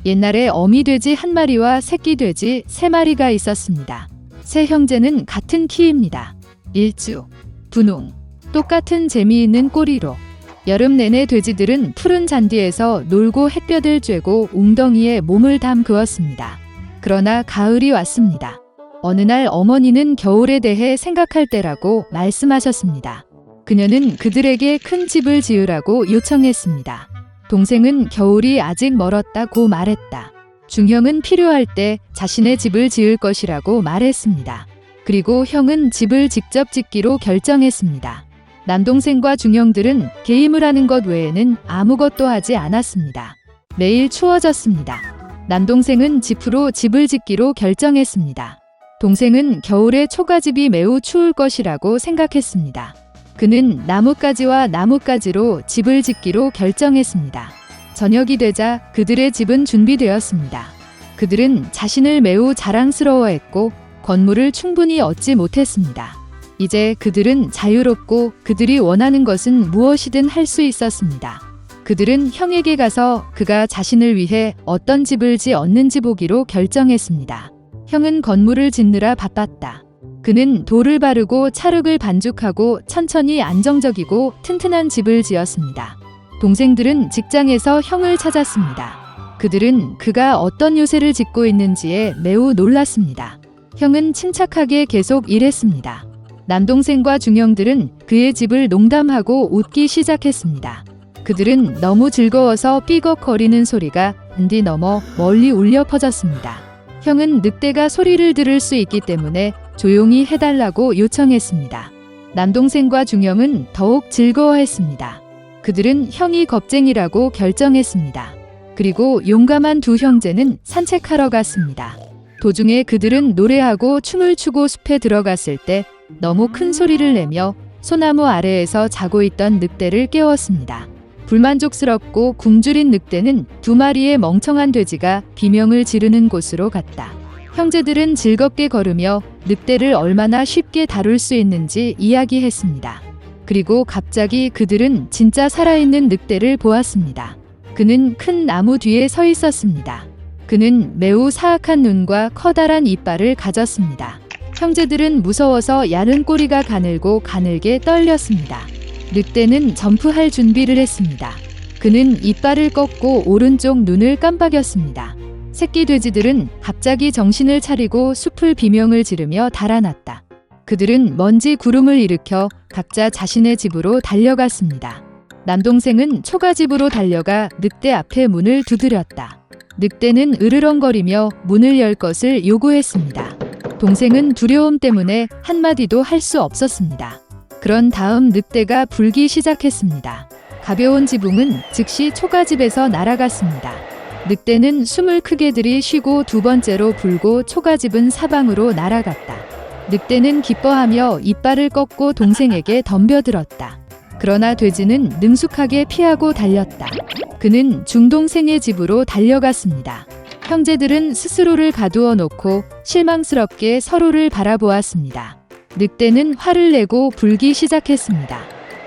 옛날에 어미 돼지 1마리와 새끼 돼지 3마리가 있었습니다. 세 형제는 같은 키입니다. 일주, 분홍, 똑같은 재미있는 꼬리로 여름 내내 돼지들은 푸른 잔디에서 놀고 햇볕을 쬐고 웅덩이에 몸을 담그었습니다. 그러나 가을이 왔습니다. 어느 날 어머니는 겨울에 대해 생각할 때라고 말씀하셨습니다. 그녀는 그들에게 큰 집을 지으라고 요청했습니다. 동생은 겨울이 아직 멀었다고 말했다. 중형은 필요할 때 자신의 집을 지을 것이라고 말했습니다. 그리고 형은 집을 직접 짓기로 결정했습니다. 남동생과 중형들은 게임을 하는 것 외에는 아무것도 하지 않았습니다. 매일 추워졌습니다. 남동생은 지프로 집을 짓기로 결정했습니다. 동생은 겨울에 초가집이 매우 추울 것이라고 생각했습니다. 그는 나뭇가지와 나뭇가지로 집을 짓기로 결정했습니다. 저녁이 되자 그들의 집은 준비되었습니다. 그들은 자신을 매우 자랑스러워했고 건물을 충분히 얻지 못했습니다. 이제 그들은 자유롭고 그들이 원하는 것은 무엇이든 할 수 있었습니다. 그들은 형에게 가서 그가 자신을 위해 어떤 집을 지었는지 보기로 결정했습니다. 형은 건물을 짓느라 바빴다. 그는 돌을 바르고 찰흙을 반죽하고 천천히 안정적이고 튼튼한 집을 지었습니다. 동생들은 직장에서 형을 찾았습니다. 그들은 그가 어떤 요새를 짓고 있는지에 매우 놀랐습니다. 형은 침착하게 계속 일했습니다. 남동생과 중형들은 그의 집을 농담하고 웃기 시작했습니다. 그들은 너무 즐거워서 삐걱거리는 소리가 잔디 너머 멀리 울려 퍼졌습니다. 형은 늑대가 소리를 들을 수 있기 때문에 조용히 해달라고 요청했습니다. 남동생과 중형은 더욱 즐거워했습니다. 그들은 형이 겁쟁이라고 결정했습니다. 그리고 용감한 두 형제는 산책하러 갔습니다. 도중에 그들은 노래하고 춤을 추고 숲에 들어갔을 때 너무 큰 소리를 내며 소나무 아래에서 자고 있던 늑대를 깨웠습니다. 불만족스럽고 굶주린 늑대는 2마리의 멍청한 돼지가 비명을 지르는 곳으로 갔다. 형제들은 즐겁게 걸으며 늑대를 얼마나 쉽게 다룰 수 있는지 이야기했습니다. 그리고 갑자기 그들은 진짜 살아있는 늑대를 보았습니다. 그는 큰 나무 뒤에 서 있었습니다. 그는 매우 사악한 눈과 커다란 이빨을 가졌습니다. 형제들은 무서워서 야른 꼬리가 가늘고 가늘게 떨렸습니다. 늑대는 점프할 준비를 했습니다. 그는 이빨을 꺾고 오른쪽 눈을 깜빡였습니다. 새끼 돼지들은 갑자기 정신을 차리고 숲을 비명을 지르며 달아났다. 그들은 먼지 구름을 일으켜 각자 자신의 집으로 달려갔습니다. 남동생은 초가집으로 달려가 늑대 앞에 문을 두드렸다. 늑대는 으르렁거리며 문을 열 것을 요구했습니다. 동생은 두려움 때문에 한마디도 할 수 없었습니다. 그런 다음 늑대가 불기 시작했습니다. 가벼운 지붕은 즉시 초가집에서 날아갔습니다. 늑대는 숨을 크게 들이쉬고 2번째로 불고 초가집은 사방으로 날아갔다. 늑대는 기뻐하며 이빨을 꺾고 동생에게 덤벼들었다. 그러나 돼지는 능숙하게 피하고 달렸다. 그는 중동생의 집으로 달려갔습니다. 형제들은 스스로를 가두어 놓고 실망스럽게 서로를 바라보았습니다. 늑대는 화를 내고 불기 시작했습니다.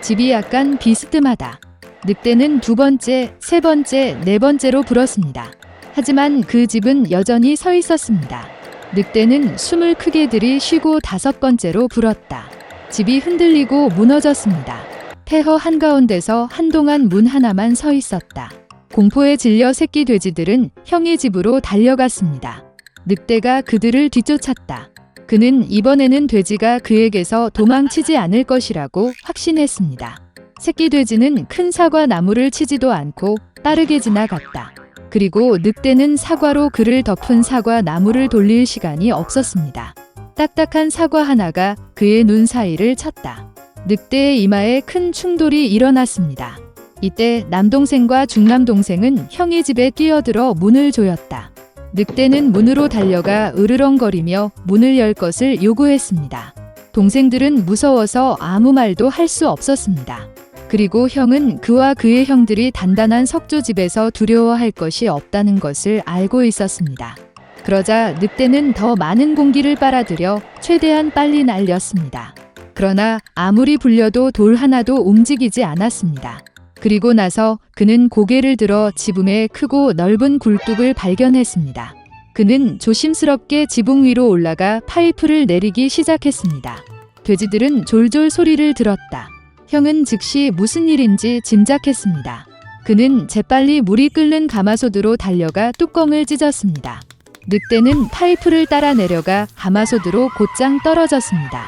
집이 약간 비스듬하다. 늑대는 2번째, 3번째, 4번째로 불었습니다. 하지만 그 집은 여전히 서 있었습니다. 늑대는 숨을 크게 들이쉬고 5번째로 불었다. 집이 흔들리고 무너졌습니다. 폐허 한가운데서 한동안 문 하나만 서 있었다. 공포에 질려 새끼 돼지들은 형의 집으로 달려갔습니다. 늑대가 그들을 뒤쫓았다. 그는 이번에는 돼지가 그에게서 도망치지 않을 것이라고 확신했습니다. 새끼 돼지는 큰 사과 나무를 치지도 않고 빠르게 지나갔다. 그리고 늑대는 사과로 그를 덮은 사과 나무를 돌릴 시간이 없었습니다. 딱딱한 사과 하나가 그의 눈 사이를 쳤다. 늑대의 이마에 큰 충돌이 일어났습니다. 이때 남동생과 중남동생은 형의 집에 뛰어들어 문을 조였다. 늑대는 문으로 달려가 으르렁거리며 문을 열 것을 요구했습니다. 동생들은 무서워서 아무 말도 할 수 없었습니다. 그리고 형은 그와 그의 형들이 단단한 석조집에서 두려워할 것이 없다는 것을 알고 있었습니다. 그러자 늑대는 더 많은 공기를 빨아들여 최대한 빨리 날렸습니다. 그러나 아무리 불려도 돌 하나도 움직이지 않았습니다. 그리고 나서 그는 고개를 들어 지붕에 크고 넓은 굴뚝을 발견했습니다. 그는 조심스럽게 지붕 위로 올라가 파이프를 내리기 시작했습니다. 돼지들은 졸졸 소리를 들었다. 형은 즉시 무슨 일인지 짐작했습니다. 그는 재빨리 물이 끓는 가마솥으로 달려가 뚜껑을 찢었습니다. 늑대는 파이프를 따라 내려가 가마솥으로 곧장 떨어졌습니다.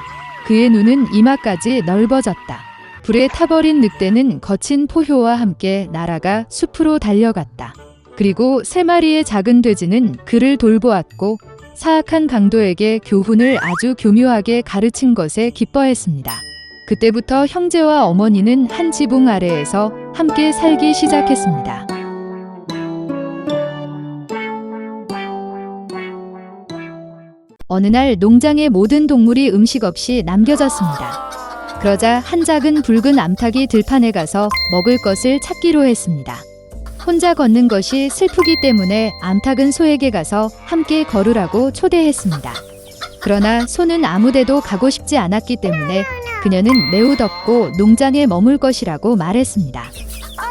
그의 눈은 이마까지 넓어졌다. 불에 타버린 늑대는 거친 포효와 함께 날아가 숲으로 달려갔다. 그리고 3마리의 작은 돼지는 그를 돌보았고 사악한 강도에게 교훈을 아주 교묘하게 가르친 것에 기뻐했습니다. 그때부터 형제와 어머니는 한 지붕 아래에서 함께 살기 시작했습니다. 어느 날 농장의 모든 동물이 음식 없이 남겨졌습니다. 그러자 한 작은 붉은 암탉이 들판에 가서 먹을 것을 찾기로 했습니다. 혼자 걷는 것이 슬프기 때문에 암탉은 소에게 가서 함께 걸으라고 초대했습니다. 그러나 소는 아무데도 가고 싶지 않았기 때문에 그녀는 매우 덥고 농장에 머물 것이라고 말했습니다.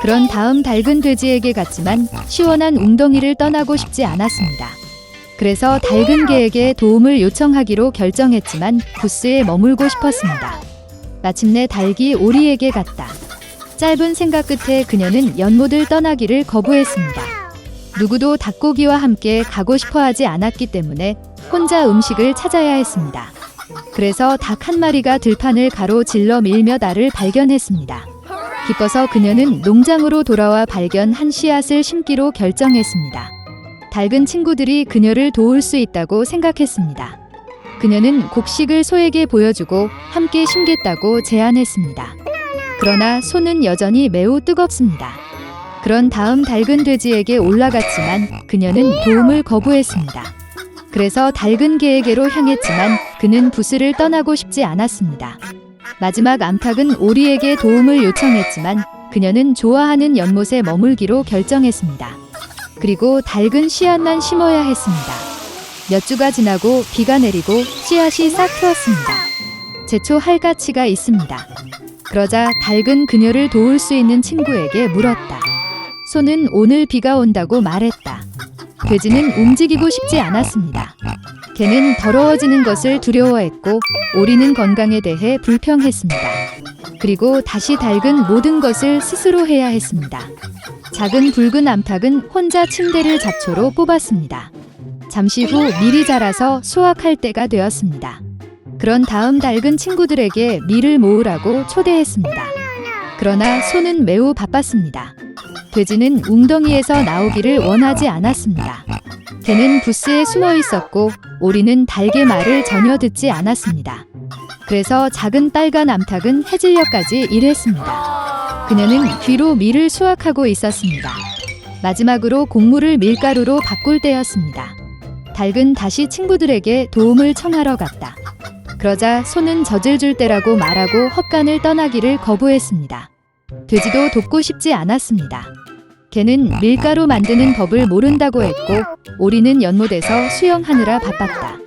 그런 다음 닭은 돼지에게 갔지만 시원한 웅덩이를 떠나고 싶지 않았습니다. 그래서 닭은 개에게 도움을 요청하기로 결정했지만 부스에 머물고 싶었습니다. 마침내 닭이 오리에게 갔다. 짧은 생각 끝에 그녀는 연못을 떠나기를 거부했습니다. 누구도 닭고기와 함께 가고 싶어 하지 않았기 때문에 혼자 음식을 찾아야 했습니다. 그래서 닭 한 마리가 들판을 가로질러 밀며 알을 발견했습니다. 기뻐서 그녀는 농장으로 돌아와 발견한 씨앗을 심기로 결정했습니다. 닭은 친구들이 그녀를 도울 수 있다고 생각했습니다. 그녀는 곡식을 소에게 보여주고 함께 심겠다고 제안했습니다. 그러나 소는 여전히 매우 뜨겁습니다. 그런 다음 닭은 돼지에게 올라갔지만 그녀는 도움을 거부했습니다. 그래서 닭은 개에게로 향했지만 그는 부스를 떠나고 싶지 않았습니다. 마지막 암탉은 오리에게 도움을 요청했지만 그녀는 좋아하는 연못에 머물기로 결정했습니다. 그리고 닭은 씨앗만 심어야 했습니다. 몇 주가 지나고 비가 내리고 씨앗이 싹 트었습니다. 제초할 가치가 있습니다. 그러자 닭은 그녀를 도울 수 있는 친구에게 물었다. 소는 오늘 비가 온다고 말했다. 돼지는 움직이고 싶지 않았습니다. 개는 더러워지는 것을 두려워했고 오리는 건강에 대해 불평했습니다. 그리고 다시 닭은 모든 것을 스스로 해야 했습니다. 작은 붉은 암탉은 혼자 침대를 잡초로 뽑았습니다. 잠시 후 밀이 자라서 수확할 때가 되었습니다. 그런 다음 닭은 친구들에게 밀을 모으라고 초대했습니다. 그러나 소는 매우 바빴습니다. 돼지는 웅덩이에서 나오기를 원하지 않았습니다. 개는 부스에 숨어 있었고 오리는 닭의 말을 전혀 듣지 않았습니다. 그래서 작은 빨간 암탉은 해질녘까지 일했습니다. 그녀는 귀로 밀을 수확하고 있었습니다. 마지막으로 곡물을 밀가루로 바꿀 때였습니다. 닭은 다시 친구들에게 도움을 청하러 갔다. 그러자 소는 젖을 줄 때라고 말하고 헛간을 떠나기를 거부했습니다. 돼지도 돕고 싶지 않았습니다. 개는 밀가루 만드는 법을 모른다고 했고 오리는 연못에서 수영하느라 바빴다.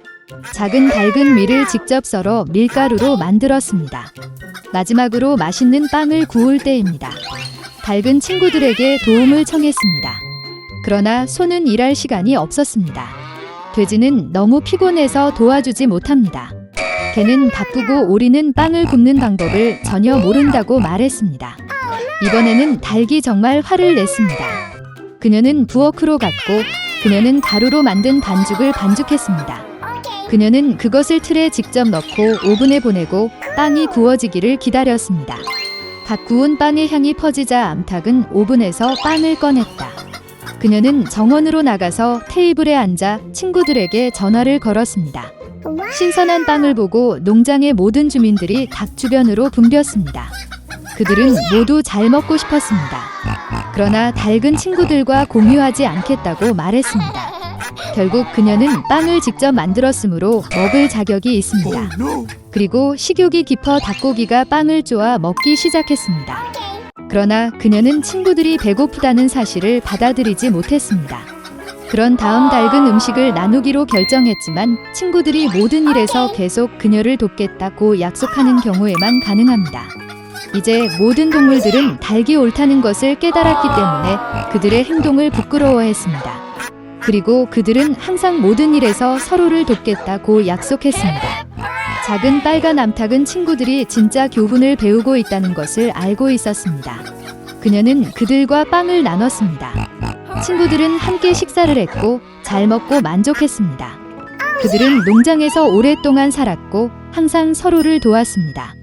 작은 닭은 밀을 직접 썰어 밀가루로 만들었습니다. 마지막으로 맛있는 빵을 구울 때입니다. 닭은 친구들에게 도움을 청했습니다. 그러나 소는 일할 시간이 없었습니다. 돼지는 너무 피곤해서 도와주지 못합니다. 개는 바쁘고 오리는 빵을 굽는 방법을 전혀 모른다고 말했습니다. 이번에는 닭이 정말 화를 냈습니다. 그녀는 부엌으로 갔고 그녀는 가루로 만든 반죽을 반죽했습니다. 그녀는 그것을 틀에 직접 넣고 오븐에 보내고 빵이 구워지기를 기다렸습니다. 갓 구운 빵의 향이 퍼지자 암탉은 오븐에서 빵을 꺼냈다. 그녀는 정원으로 나가서 테이블에 앉아 친구들에게 전화를 걸었습니다. 신선한 빵을 보고 농장의 모든 주민들이 닭 주변으로 붐볐습니다. 그들은 모두 잘 먹고 싶었습니다. 그러나 닭은 친구들과 공유하지 않겠다고 말했습니다. 결국 그녀는 빵을 직접 만들었으므로 먹을 자격이 있습니다. 그리고 식욕이 깊어 닭고기가 빵을 쪼아 먹기 시작했습니다. 그러나 그녀는 친구들이 배고프다는 사실을 받아들이지 못했습니다. 그런 다음 닭은 음식을 나누기로 결정했지만 친구들이 모든 일에서 계속 그녀를 돕겠다고 약속하는 경우에만 가능합니다. 이제 모든 동물들은 닭이 옳다는 것을 깨달았기 때문에 그들의 행동을 부끄러워했습니다. 그리고 그들은 항상 모든 일에서 서로를 돕겠다고 약속했습니다. 작은 빨간 암탉은 친구들이 진짜 교훈을 배우고 있다는 것을 알고 있었습니다. 그녀는 그들과 빵을 나눴습니다. 친구들은 함께 식사를 했고 잘 먹고 만족했습니다. 그들은 농장에서 오랫동안 살았고 항상 서로를 도왔습니다.